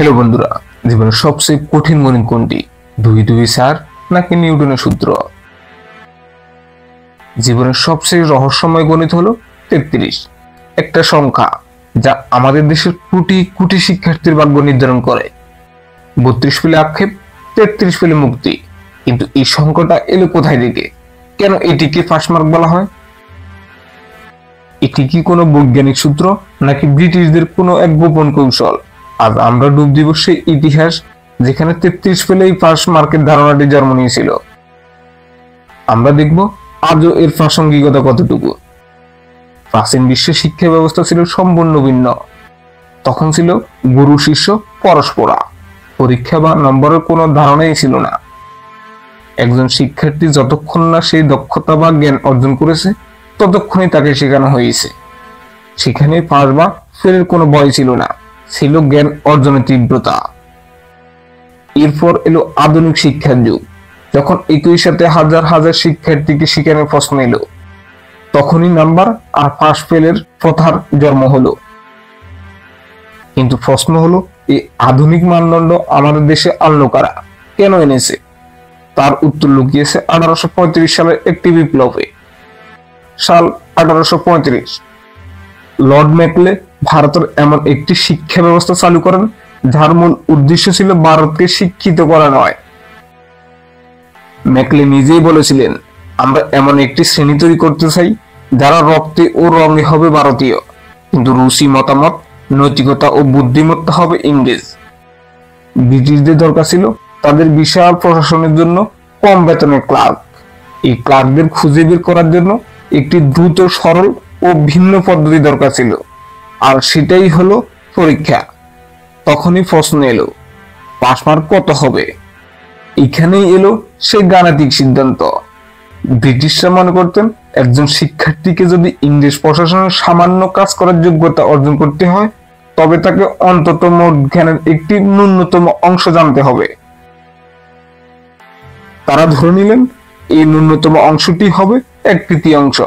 Hello বন্ধুরা, জীবনের সবচেয়ে কঠিন গণিত কোনটি? 2 2 4 নাকি নিউটনের সূত্র? জীবনের সবচেয়ে রহস্যময় গণিত হলো 33, একটা সংখ্যা যা আমাদের দেশের কোটি কোটি শিক্ষার্থীর ভাগ্য নির্ধারণ করে। 32 পেলে আক্ষেপ, 33 পেলে মুক্তি। কিন্তু এই সংখ্যাটা এলো কোথায় থেকে? কেন এটিকে ফার্স্ট মার্ক বলা হয়? এটি কি কোনো বৈজ্ঞানিক সূত্র নাকি ব্রিটিশদের কোনো এক গোপন কৌশল? আজ আমরা ডুব দিব সেই ইতিহাস যেখানে 33 পেলেই ফার্স্ট মার্কের ধারণাটি জন্ম নিয়েছিল। আমরা দেখব আজও এর প্রাসঙ্গিকতা কতটুকু। প্রাচীন বিশ্বের শিক্ষা ব্যবস্থা ছিল সম্পূর্ণ ভিন্ন। তখন ছিল গুরু শিষ্য পরস্পরা, পরীক্ষা বা নম্বরের কোনো ধারণাই ছিল না। একজন শিক্ষার্থী যতক্ষণ না সেই দক্ষতা বা জ্ঞান অর্জন করেছে ততক্ষণই তাকে শেখানো হয়েছে। সেখানে পাস বা ফেলের কোনো ভয় ছিল না, ছিল জ্ঞান অর্জনের তীব্রতা। এরপর এলো আধুনিক শিক্ষার যুগ, যখন একই সাথে হাজার হাজার শিক্ষার্থীকে শেখানোর প্রশ্ন এলো। তখনই নাম্বার আর পাস ফেলের প্রথার জন্ম হলো। কিন্তু প্রশ্ন হলো, এই আধুনিক মানদণ্ড আমাদের দেশে আনলো কারা, কেন এনেছে? তার উত্তর লুকিয়েছে 1835 সালের একটি বিপ্লবে। সাল 1835, লর্ড ম্যাকলে ভারতের এমন একটি শিক্ষা ব্যবস্থা চালু করেন যার মূল উদ্দেশ্য ছিল ভারতকে শিক্ষিত করা নয়। ম্যাকলে নিজেই বলেছিলেন, আমরা এমন একটি শ্রেণী তৈরি করতে চাই যারা রক্তে ও রঙে হবে ভারতীয়, কিন্তু রুচি, মতামত, নৈতিকতা ও বুদ্ধিমত্তা হবে ইংরেজ। ব্রিটিশদের দরকার ছিল তাদের বিশাল প্রশাসনের জন্য কম বেতনের ক্লার্ক। এই ক্লার্কদের খুঁজে বের করার জন্য একটি দ্রুত, সরল ও ভিন্ন পদ্ধতি দরকার ছিল, আর সেটাই হলো পরীক্ষা। তখনই প্রশ্ন এলো, পাস মার্ক কত হবে? এখানেই এলো সেই গাণিতিক সিদ্ধান্ত। ব্রিটিশরা মনে করতেন, একজন শিক্ষার্থীকে যদি ইংরেজ প্রশাসনের সামান্য কাজ করার যোগ্যতা অর্জন করতে হয় তবে তাকে অন্তত মোট জ্ঞানের একটি ন্যূনতম অংশ জানতে হবে। তারা ধরে নিলেন এই ন্যূনতম অংশটি হবে 1/3।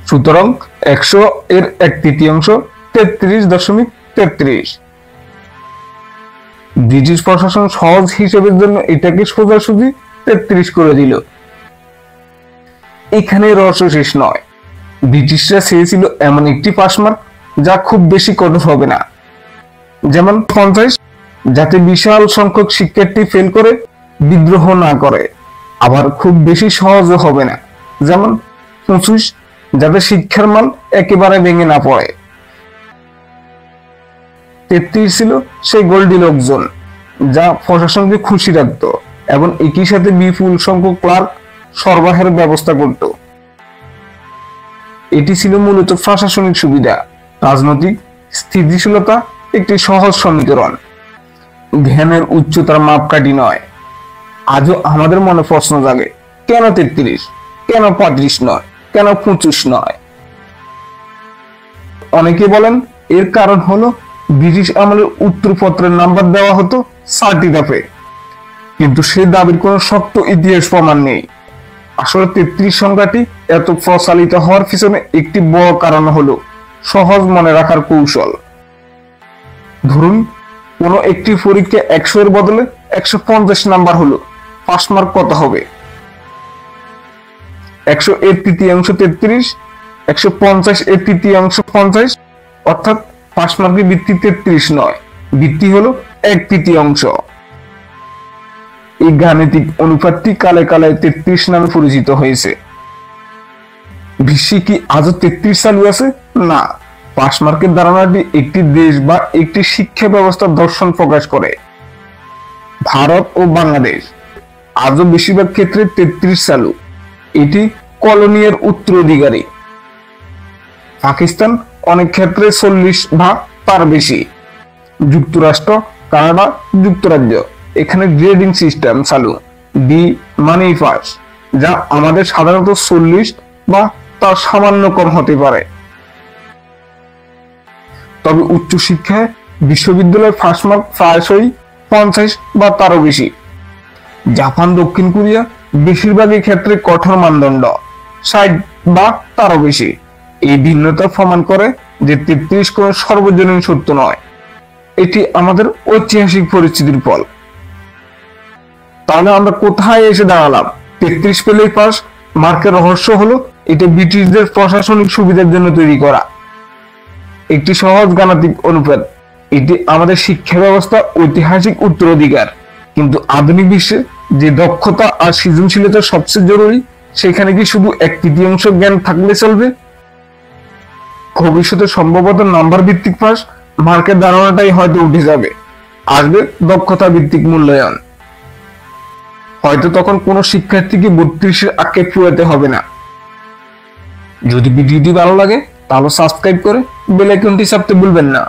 সুতরাং 100 এর 1/3 33.33। ব্রিটিশ প্রশাসন সহজ হিসেবের জন্য এটাকে সোজাসুজি 33 করে দিল। এখানে রহস্য শেষ নয়। ব্রিটিশরা চেয়েছিল এমন একটি পাস মার্ক যা খুব বেশি কঠোর হবে না, যেমন 50, যাতে বিশাল সংখ্যক শিক্ষার্থী ফেল করে বিদ্রোহ না করে। আবার খুব বেশি সহজও হবে না, যেমন 25, যাতে শিক্ষার মান একেবারে ভেঙে না পড়ে। 33 ছিল সেই গোল্ডিলক জোন, যা প্রশাসনকে খুশি রাখত এবং একই সাথে বিপুল সংখ্যক ক্লার্ক সরবরাহের ব্যবস্থা করত। এটি ছিল মূলত প্রশাসনিক সুবিধা, রাজনৈতিক স্থিতিশীলতা একটি সহজ সমীকরণ, জ্ঞানের উচ্চতার মাপকাঠি নয়। আজও আমাদের মনে প্রশ্ন জাগে, কেন 33, কেন 35 নয়, কেন 25 নয়? অনেকে বলেন এর কারণ হলো ব্রিটিশ আমলের উত্তরপত্রের নাম্বার দেওয়া হতো 30 ধাপে, কিন্তু সেই দাবির কোনো শক্ত ইতিহাস প্রমাণ নেই। আসলে 33 সংখ্যাটি এত প্রচলিত হওয়ার পিছনে একটি বড় কারণ হলো সহজ মনে রাখার কৌশল। ধরুন কোনো একটি পরীক্ষা 100 এর বদলে 150 নাম্বার হলো, পাস মার্ক কত হবে? 100 এর তৃতীয়াংশ 33, 150 এর তৃতীয়াংশ 50, অর্থাৎ পাস মার্কের ভিত্তি 33 নয়, ভিত্তি হলো 1/3। এই গাণিতিক অনুপাতটি কালে কালে 33 নামে পরিচিত হয়েছে। বিশ্বে কি আজও 33 চালু আছে? না। পাস মার্কের ধারণাটি একটি দেশ বা একটি শিক্ষা ব্যবস্থার দর্শন প্রকাশ করে। ভারত ও বাংলাদেশ আজও বেশিরভাগ ক্ষেত্রে 33 চালু, এটি কলোনিয়ার উত্তরাধিকারী। পাকিস্তান অনেক ক্ষেত্রে 40 বা তার বেশি। যুক্তরাষ্ট্র, কানাডা, যুক্তরাজ্য এখানে গ্রেডিং সিস্টেম চালু, ডি মানেই পাস, যা আমাদের সাধারণত 40 বা তার সামান্য কম হতে পারে। তবে উচ্চশিক্ষায় বিশ্ববিদ্যালয়ের ফার্স্ট মার্ক প্রায়শই 50 বা তারও বেশি। জাপান, দক্ষিণ কোরিয়া বেশিরভাগই ক্ষেত্রে কঠোর মানদণ্ড 60 বা তারও বেশি। এই ভিন্নতা প্রমাণ করে যে 33 কোনো সর্বজনীন সত্য নয়, এটি আমাদের ঐতিহাসিক পরিস্থিতির ফল। তাহলে আমরা কোথায় এসে দাঁড়ালাম? 33 পেলেই পাস মার্কের রহস্য হলো এটা ব্রিটিশদের প্রশাসনিক সুবিধার জন্য তৈরি করা একটি সহজ গাণিতিক অনুপাত। এটি আমাদের শিক্ষা ব্যবস্থা ঐতিহাসিক উত্তরাধিকার। কিন্তু আধুনিক বিশ্বে যে দক্ষতা আর সৃজনশীলতা সবচেয়ে জরুরি, সেখানে কি শুধু 1/3 জ্ঞান থাকলে চলবে? ভবিষ্যতে সম্ভবত নাম্বার ভিত্তিক পাস মার্কের ধারণাটাই হয়তো উঠে যাবে, আসবে দক্ষতা ভিত্তিক মূল্যায়ন। হয়তো তখন কোনো শিক্ষার্থীকে 32-এর আঁকে ফুরাতে হবে না। যদি ভিডিওটি ভালো লাগে তাহলে সাবস্ক্রাইব করে বেল আইকনটি চাপতে ভুলবেন না।